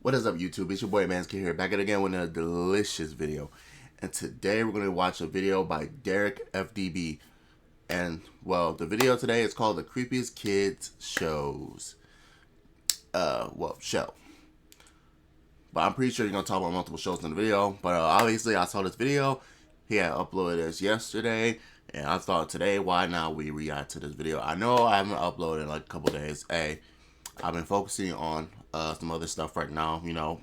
What is up, YouTube? It's your boy Mansky here, back again with a delicious video. And today we're going to watch a video by Derek FDB. And, well, the video today is called The Creepiest Kids Shows. Show. But I'm pretty sure you're going to talk about multiple shows in the video. But obviously, I saw this video. He had uploaded this yesterday. And I thought today, why not we react to this video? I know I haven't uploaded in like a couple days. Hey, I've been focusing on some other stuff right now, you know,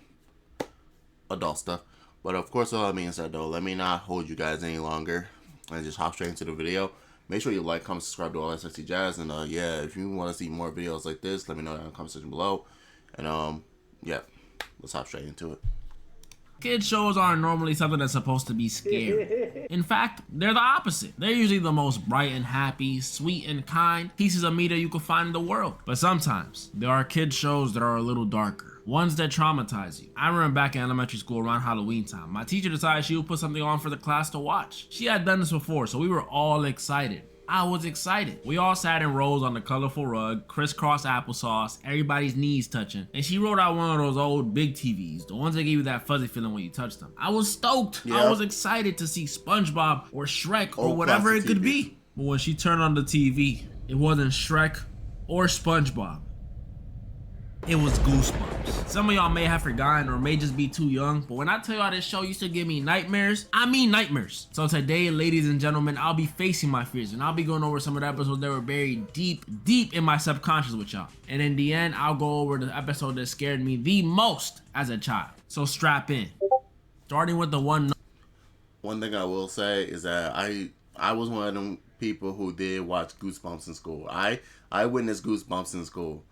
adult stuff. But of course, with all that being said, though, let me not hold you guys any longer and just hop straight into the video. Make sure you like, comment, subscribe to all that sexy jazz. And yeah, if you want to see more videos like this, let me know in the comment section below. And yeah, let's hop straight into it. Kid shows aren't normally something that's supposed to be scary. In fact, they're the opposite. They're usually the most bright and happy, sweet and kind pieces of media you can find in the world. But sometimes, there are kid shows that are a little darker. Ones that traumatize you. I remember back in elementary school around Halloween time, my teacher decided she would put something on for the class to watch. She had done this before, so we were all excited. I was excited. We all sat in rows on the colorful rug, crisscross applesauce, everybody's knees touching, and she rolled out one of those old big TVs, the ones that give you that fuzzy feeling when you touch them. I was stoked. Yeah. I was excited to see SpongeBob or Shrek or whatever it could be. But when she turned on the TV, it wasn't Shrek or SpongeBob. It was Goosebumps. Some of y'all may have forgotten or may just be too young, but when I tell y'all this show used to give me nightmares, I mean nightmares. So today, ladies and gentlemen, I'll be facing my fears and I'll be going over some of the episodes that were buried deep in my subconscious with y'all. And in the end, I'll go over the episode that scared me the most as a child. So strap in. Starting with the one. One thing I will say is that I was one of them people who did watch Goosebumps in school. I witnessed Goosebumps in school.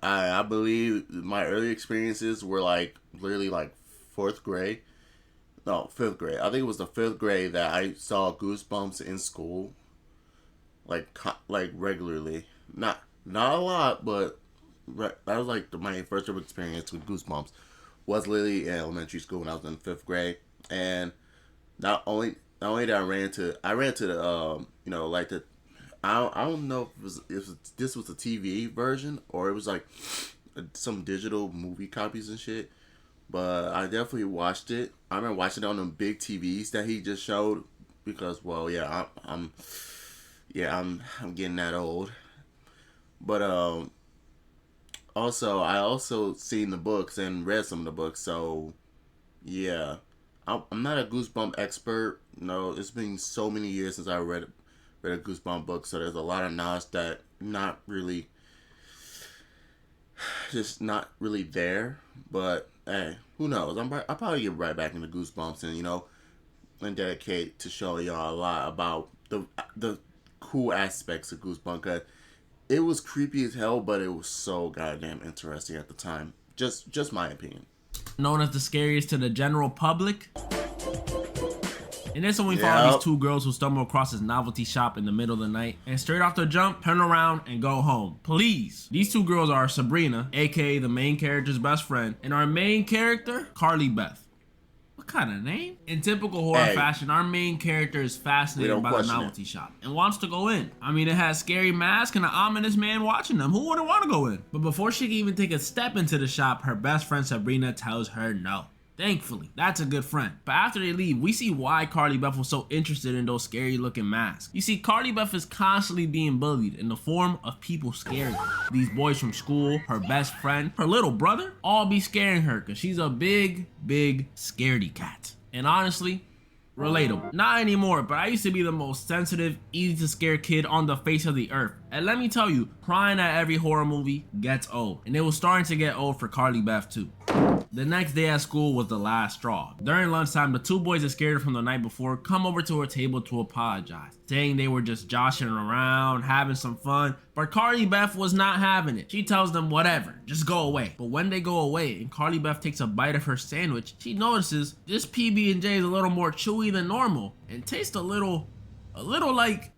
I believe my early experiences were like literally like 5th grade. I think it was the 5th grade that I saw Goosebumps in school, like regularly. Not a lot, but that was like my first ever experience with Goosebumps. Was literally in elementary school when I was in 5th grade, and not only that I ran to the you know, like the. I don't know if this was a TV version or it was like some digital movie copies and shit, but I definitely watched it. I remember watching it on them big TVs that he just showed because, well, yeah, I'm getting that old. But also I also seen the books and read some of the books, so yeah, I'm not a Goosebump expert. No, it's been so many years since I read a Goosebump book, so there's a lot of knowledge that not really there. But hey, who knows? I'll probably get right back into Goosebumps and, you know, and dedicate to showing y'all a lot about the cool aspects of Goosebumps. Cause it was creepy as hell, but it was so goddamn interesting at the time. Just my opinion. Known as the scariest to the general public. And this one we follow these two girls who stumble across this novelty shop in the middle of the night and straight off the jump, turn around and go home. Please. These two girls are Sabrina, aka the main character's best friend, and our main character, Carly Beth. What kind of name? In typical horror fashion, our main character is fascinated by the novelty shop and wants to go in. I mean, it has scary masks and an ominous man watching them. Who wouldn't want to go in? But before she can even take a step into the shop, her best friend Sabrina tells her no. Thankfully, that's a good friend. But after they leave, we see why Carly Beth was so interested in those scary looking masks. You see, Carly Beth is constantly being bullied in the form of people scaring her. These boys from school, her best friend, her little brother, all be scaring her because she's a big scaredy cat. And honestly, relatable. Not anymore, but I used to be the most sensitive, easy to scare kid on the face of the earth. And let me tell you, crying at every horror movie gets old. And it was starting to get old for Carly Beth too. The next day at school was the last straw. During lunchtime, the two boys that scared her from the night before come over to her table to apologize, saying they were just joshing around, having some fun, but Carly Beth was not having it. She tells them whatever, just go away. But when they go away and Carly Beth takes a bite of her sandwich, she notices this PB&J is a little more chewy than normal and tastes a little like,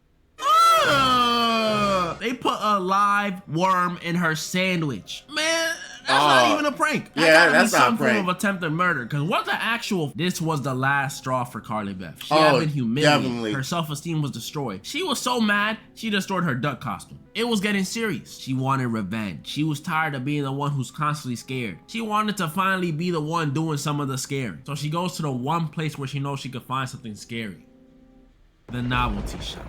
they put a live worm in her sandwich. Man, That's not even a prank. That's not some a prank. form of attempted murder. Because what the actual... This was the last straw for Carly Beth. She had been humiliated. Definitely. Her self-esteem was destroyed. She was so mad, she destroyed her duck costume. It was getting serious. She wanted revenge. She was tired of being the one who's constantly scared. She wanted to finally be the one doing some of the scaring. So she goes to the one place where she knows she could find something scary. The novelty shop.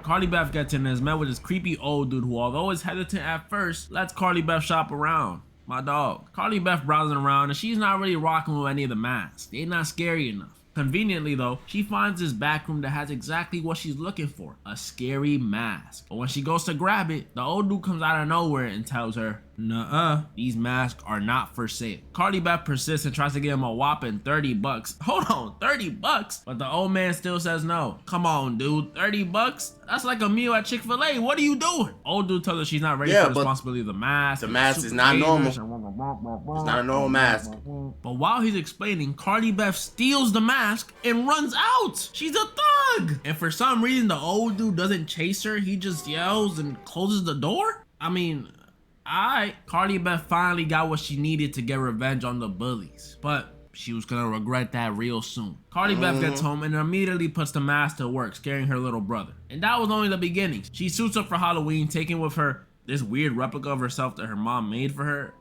Carly Beth gets in and is met with this creepy old dude who, although is hesitant at first, lets Carly Beth shop around. My dog. Carly Beth browsing around and she's not really rocking with any of the masks. They're not scary enough. Conveniently though, she finds this back room that has exactly what she's looking for, a scary mask. But when she goes to grab it, the old dude comes out of nowhere and tells her, nuh-uh, these masks are not for sale. Carly Beth persists and tries to give him a whopping 30 bucks. Hold on, 30 bucks? But the old man still says no. Come on, dude, 30 bucks? That's like a meal at Chick-fil-A. What are you doing? Old dude tells her she's not ready for the responsibility of the mask. The mask is not normal. It's not a normal mask. But while he's explaining, Carly Beth steals the mask and runs out. She's a thug. And for some reason, the old dude doesn't chase her. He just yells and closes the door. I mean, Carly Beth finally got what she needed to get revenge on the bullies. But she was gonna regret that real soon. Carly Beth gets home and immediately puts the mask to work, scaring her little brother. And that was only the beginning. She suits up for Halloween, taking with her this weird replica of herself that her mom made for her.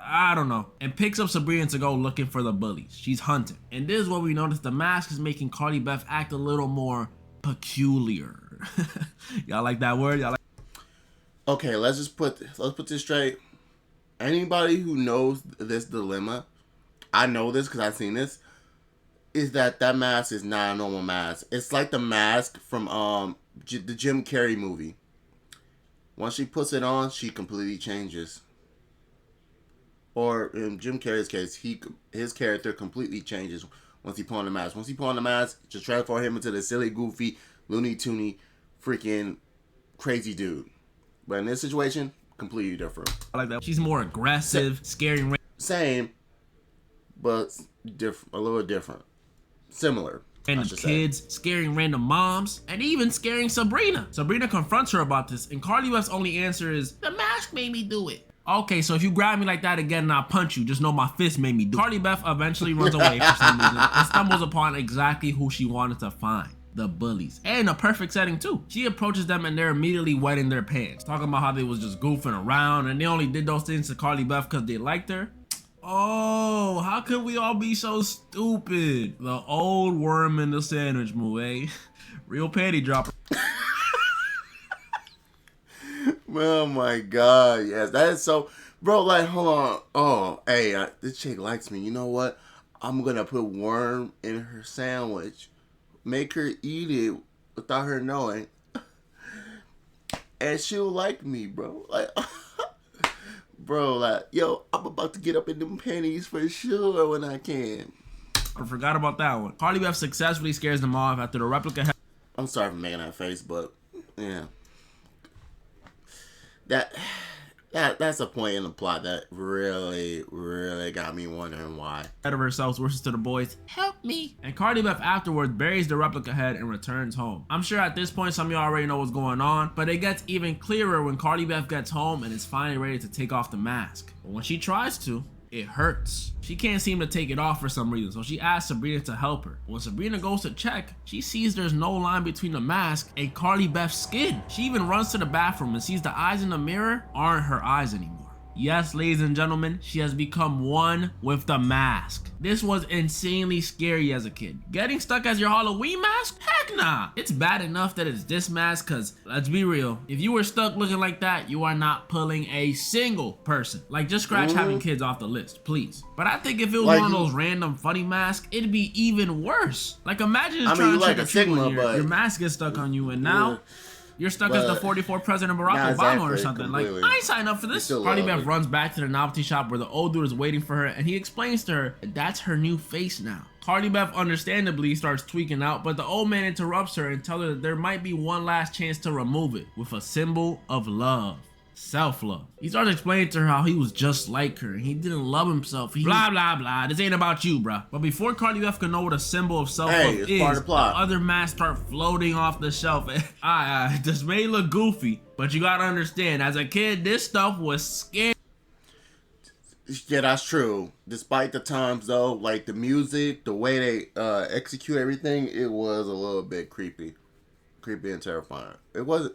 I don't know. And picks up Sabrina to go looking for the bullies. She's hunting. And this is where we notice the mask is making Carly Beth act a little more peculiar. Y'all like that word? Y'all like? Okay, let's put this straight. Anybody who knows this dilemma, I know this because I've seen this, is that mask is not a normal mask. It's like the mask from the Jim Carrey movie. Once she puts it on, she completely changes. Or in Jim Carrey's case, his character completely changes once he put on the mask. Once he put on the mask, just transform him into the silly, goofy, Looney Toony, freaking crazy dude. But in this situation, completely different. I like that. She's more aggressive, scaring. Same, but different. A little different. Similar. Random kids, scaring random moms, and even scaring Sabrina. Sabrina confronts her about this, and Carly Beth's only answer is, the mask made me do it. Okay, so if you grab me like that again and I punch you, just know my fist made me do it. Carly Beth eventually runs away for some reason and stumbles upon exactly who she wanted to find. The bullies. And a perfect setting too. She approaches them and they're immediately wetting their pants, talking about how they was just goofing around and they only did those things to Carly Beth because they liked her. Oh, how could we all be so stupid? The old worm in the sandwich movie, eh? Real panty dropper. Oh my god, yes, that is so, bro. Like, hold on. Oh, hey, this chick likes me. You know what? I'm gonna put worm in her sandwich, make her eat it without her knowing, and she'll like me, bro. Like, bro, like, yo, I'm about to get up in them panties for sure when I can. I forgot about that one. Carly Beth successfully scares them off after the replica. I'm sorry for making that face, but yeah. That's a point in the plot that really got me wondering why. Head of herself wishes to the boys, help me. And Carly Beth afterwards buries the replica head and returns home. I'm sure at this point some of y'all already know what's going on, but it gets even clearer when Carly Beth gets home and is finally ready to take off the mask. But when she tries to, it hurts. She can't seem to take it off for some reason, so she asks Sabrina to help her. When Sabrina goes to check, she sees there's no line between the mask and Carly Beth's skin. She even runs to the bathroom and sees the eyes in the mirror aren't her eyes anymore. Yes, ladies and gentlemen, she has become one with the mask. This was insanely scary as a kid. Getting stuck as your Halloween mask? Heck nah. It's bad enough that it's this mask because, let's be real, if you were stuck looking like that, you are not pulling a single person. Like, just scratch having kids off the list, please. But I think if it was like one of those random funny masks, it'd be even worse. Like, imagine just trying to trick or treat when your mask gets stuck on you and now... You're stuck as the 44th President Barack Obama or something. Completely. Like, I ain't signed up for this. Carly Beth runs back to the novelty shop where the old dude is waiting for her, and he explains to her that that's her new face now. Carly Beth understandably starts tweaking out, but the old man interrupts her and tells her that there might be one last chance to remove it with a symbol of love. Self-love. He starts explaining to her how he was just like her and he didn't love himself. Blah, blah, blah. This ain't about you, bruh. But before Carly Beth can know what a symbol of self-love is, part of the plot. Other masks start floating off the shelf. This may look goofy, but you gotta understand, as a kid, this stuff was scary. Yeah, that's true. Despite the times though, like the music, the way they execute everything, it was a little bit creepy and terrifying. It wasn't.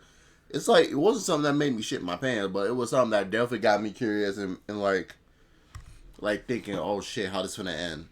It's like it wasn't something that made me shit my pants, but it was something that definitely got me curious and like thinking, oh shit, how this gonna end?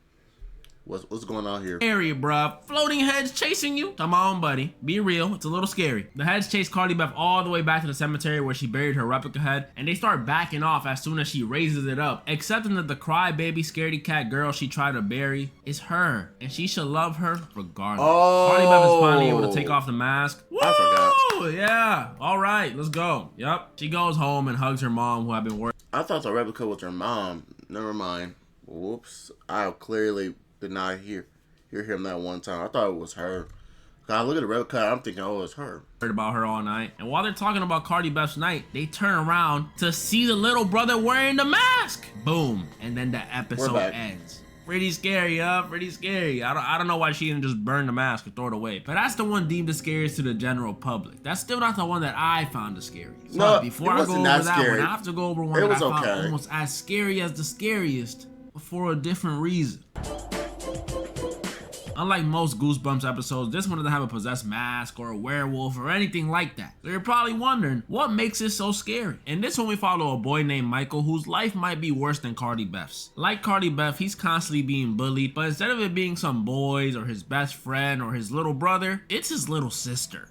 What's going on here? Scary, bruh. Floating heads chasing you? Come on, buddy. Be real. It's a little scary. The heads chase Cardi Beth all the way back to the cemetery where she buried her replica head, and they start backing off as soon as she raises it up, accepting that the crybaby scaredy cat girl she tried to bury is her, and she should love her regardless. Oh, Cardi Beth is finally able to take off the mask. Woo! I forgot. Yeah. All right, let's go. Yep. She goes home and hugs her mom, who had been working. I thought the replica was her mom. Never mind. Whoops. I clearly did not hear him that one time. I thought it was her. I look at the replica, I'm thinking, oh, it's her. Heard about her all night. And while they're talking about Cardi Beth's night, they turn around to see the little brother wearing the mask. Boom. And then the episode ends. Pretty scary, pretty scary. I don't know why she didn't just burn the mask or throw it away. But that's the one deemed the scariest to the general public. That's still not the one that I found the scariest. No, but before I go over that one, I have to go over one that I found okay. almost as scary as the scariest, but for a different reason. Unlike most Goosebumps episodes, this one doesn't have a possessed mask or a werewolf or anything like that. So you're probably wondering, what makes it so scary? In this one, we follow a boy named Michael whose life might be worse than Cardi Beth's. Like Cardi Beth, he's constantly being bullied, but instead of it being some boys or his best friend or his little brother, it's his little sister.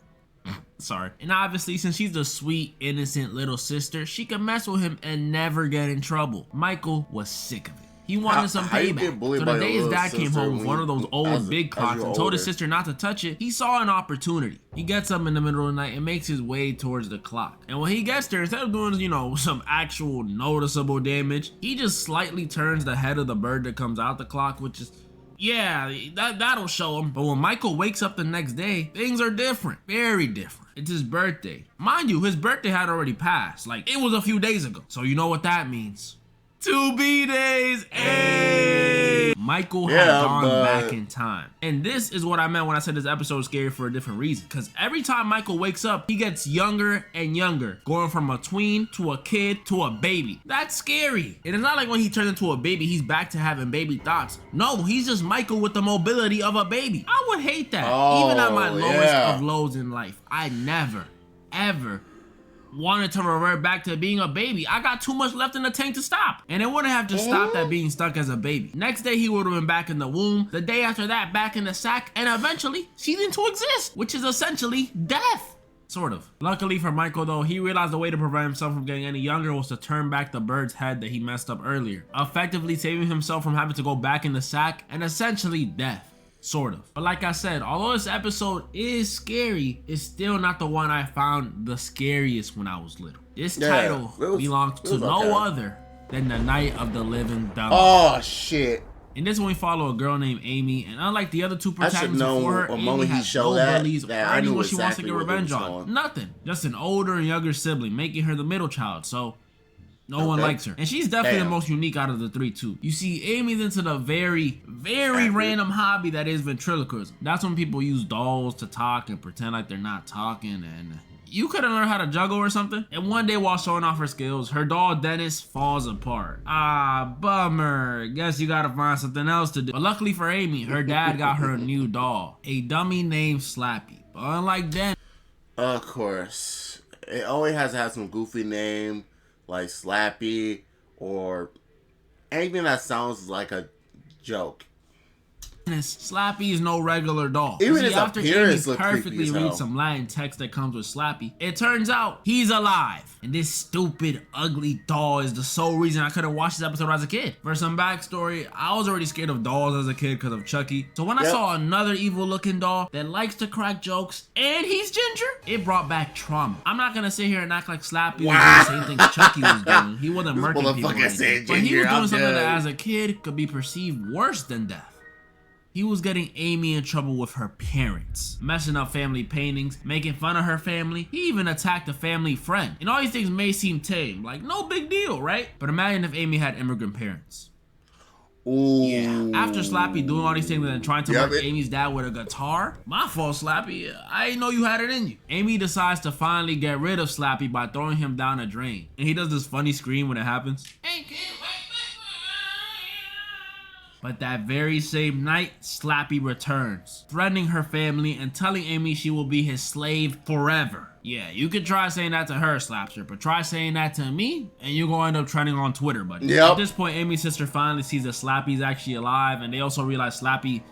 Sorry. And obviously, since she's the sweet, innocent little sister, she can mess with him and never get in trouble. Michael was sick of it. He wanted some payback. So the day his dad came home with one of those old big clocks and told his sister not to touch it, he saw an opportunity. He gets up in the middle of the night and makes his way towards the clock. And when he gets there, instead of doing, some actual noticeable damage, he just slightly turns the head of the bird that comes out the clock, which is, yeah, that'll show him. But when Michael wakes up the next day, things are different. Very different. It's his birthday. Mind you, his birthday had already passed. Like, it was a few days ago. So you know what that means. 2 B-days, hey! Michael had gone back in time. And this is what I meant when I said this episode is scary for a different reason. Because every time Michael wakes up, he gets younger and younger. Going from a tween to a kid to a baby. That's scary. And it's not like when he turns into a baby, he's back to having baby thoughts. No, he's just Michael with the mobility of a baby. I would hate that. Even at my lowest of lows in life, I never, ever wanted to revert back to being a baby. I got too much left in the tank to stop. And it wouldn't have just stopped at being stuck as a baby. Next day, he would have been back in the womb. The day after that, back in the sack. And eventually, ceasing to exist, which is essentially death. Sort of. Luckily for Michael though, he realized the way to prevent himself from getting any younger was to turn back the bird's head that he messed up earlier, effectively saving himself from having to go back in the sack and essentially death. Sort of. But like I said, although this episode is scary, it's still not the one I found the scariest when I was little. This title belongs to no other than The Night of the Living Dumb. Oh, shit. In this one, we follow a girl named Amy, and unlike the other two protagonists before her, Amy has no bullies or anyone she wants to get revenge on. Nothing. Just an older and younger sibling, making her the middle child, so no one likes her. And she's definitely the most unique out of the three, too. You see, Amy's into the very random hobby that is ventriloquism. That's when people use dolls to talk and pretend like they're not talking, and you couldn't learn how to juggle or something. And one day while showing off her skills, her doll Dennis falls apart. Ah, bummer. Guess you gotta find something else to do. But luckily for Amy, her dad got her a new doll, a dummy named Slappy. But unlike Dennis, of course, it always has to have some goofy name like Slappy or anything that sounds like a joke. Slappy is no regular doll. Even his after appearance Amy looks perfectly creepy as hell. reads some Latin text that comes with Slappy, it turns out he's alive. And this stupid, ugly doll is the sole reason I couldn't watch this episode as a kid. For some backstory, I was already scared of dolls as a kid because of Chucky. So when I saw another evil looking doll that likes to crack jokes and he's ginger, it brought back trauma. I'm not gonna sit here and act like Slappy was doing the same thing Chucky was doing. He wasn't murking people or anything, but he was doing something that as a kid could be perceived worse than death. He was getting Amy in trouble with her parents, messing up family paintings, making fun of her family. He even attacked a family friend. And all these things may seem tame, like no big deal, right? But imagine if Amy had immigrant parents. Ooh. Yeah, after Slappy doing all these things and then trying to murder Amy's dad with a guitar, my fault, Slappy. I didn't know you had it in you. Amy decides to finally get rid of Slappy by throwing him down a drain. And he does this funny scream when it happens. Hey, kid, wait. But that very same night, Slappy returns, threatening her family and telling Amy she will be his slave forever. Yeah, you could try saying that to her, Slapster, but try saying that to me, and you're going to end up trending on Twitter, buddy. Yep. At this point, Amy's sister finally sees that Slappy's actually alive, and they also realize Slappy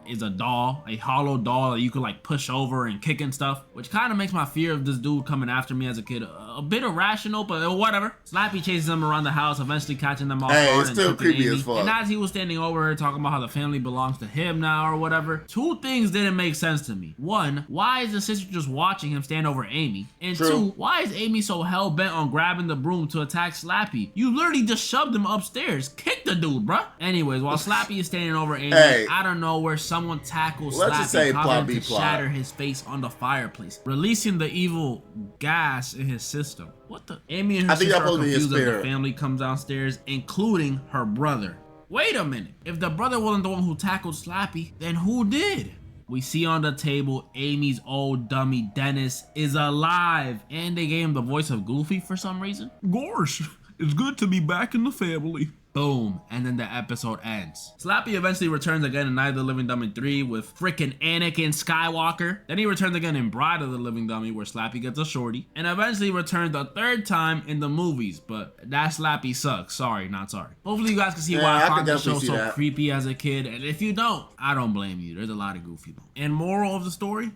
is a doll, a hollow doll that you could like push over and kick and stuff, which kind of makes my fear of this dude coming after me as a kid a bit irrational, but whatever. Slappy chases them around the house, eventually catching them off guard it's still creepy as fuck. And as he was standing over her talking about how the family belongs to him now or whatever, two things didn't make sense to me. One, why is the sister just watching him stand over Amy? And two, why is Amy so hell-bent on grabbing the broom to attack Slappy? You literally just shoved him upstairs. Kick the dude, bruh. Anyways, while Slappy is standing over Amy, I don't know where someone tackles Slappy, causing him to shatter his face on the fireplace, releasing the evil gas in his system. What the? Amy and her sister are confused as the family comes downstairs, including her brother. Wait a minute. If the brother wasn't the one who tackled Slappy, then who did? We see on the table Amy's old dummy Dennis is alive, and they gave him the voice of Goofy for some reason. Gosh, it's good to be back in the family. Boom, and then the episode ends. Slappy eventually returns again in Night of the Living Dummy 3 with frickin' Anakin Skywalker. Then he returns again in Bride of the Living Dummy where Slappy gets a shorty. And eventually returns a third time in the movies, but that Slappy sucks. Sorry, not sorry. Hopefully you guys can see why I found the show so creepy as a kid. And if you don't, I don't blame you. There's a lot of goofy though. And moral of the story?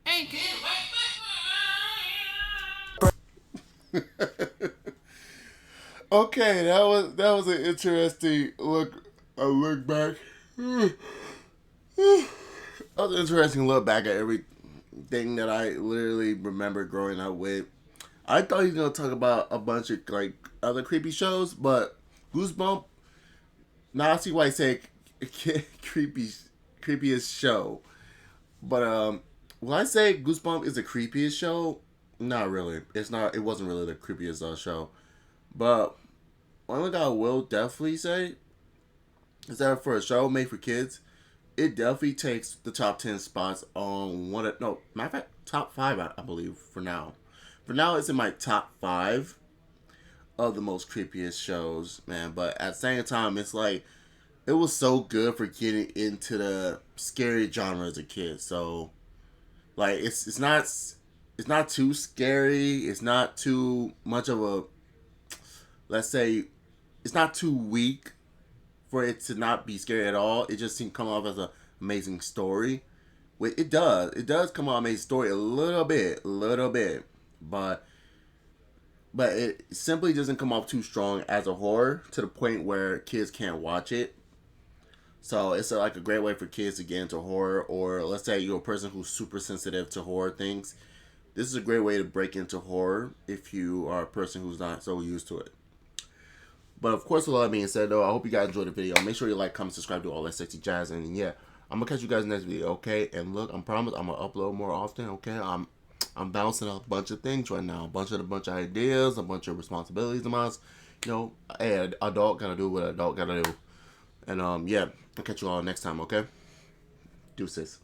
Hey kid, Okay, that was an interesting look back. That was an interesting look back at everything that I literally remember growing up with. I thought he was gonna talk about a bunch of like other creepy shows, but Goosebump. Now I see why I say creepiest show. But when I say Goosebump is the creepiest show, not really. It's not. It wasn't really the creepiest show. But one thing I will definitely say is that for a show made for kids, it definitely takes the top 10 spots on matter of fact, top 5, I believe, for now. For now, it's in my top 5 of the most creepiest shows, man. But at the same time, it's like, it was so good for getting into the scary genre as a kid. So, like, it's not too scary. It's not too much of a, let's say, it's not too weak for it to not be scary at all. It just seems come off as an amazing story. It does come off amazing story a little bit, but it simply doesn't come off too strong as a horror to the point where kids can't watch it. So it's like a great way for kids to get into horror, or let's say you're a person who's super sensitive to horror things. This is a great way to break into horror if you are a person who's not so used to it. But of course, with all that being said, though, I hope you guys enjoyed the video. Make sure you like, comment, subscribe, do all that sexy jazz. And yeah, I'm going to catch you guys in the next video, okay? And look, I promise I'm going to upload more often, okay? I'm bouncing a bunch of things right now. A bunch of ideas, a bunch of responsibilities of mine. You know, hey, an adult got to do what an adult got to do. And yeah, I'll catch you all next time, okay? Deuces.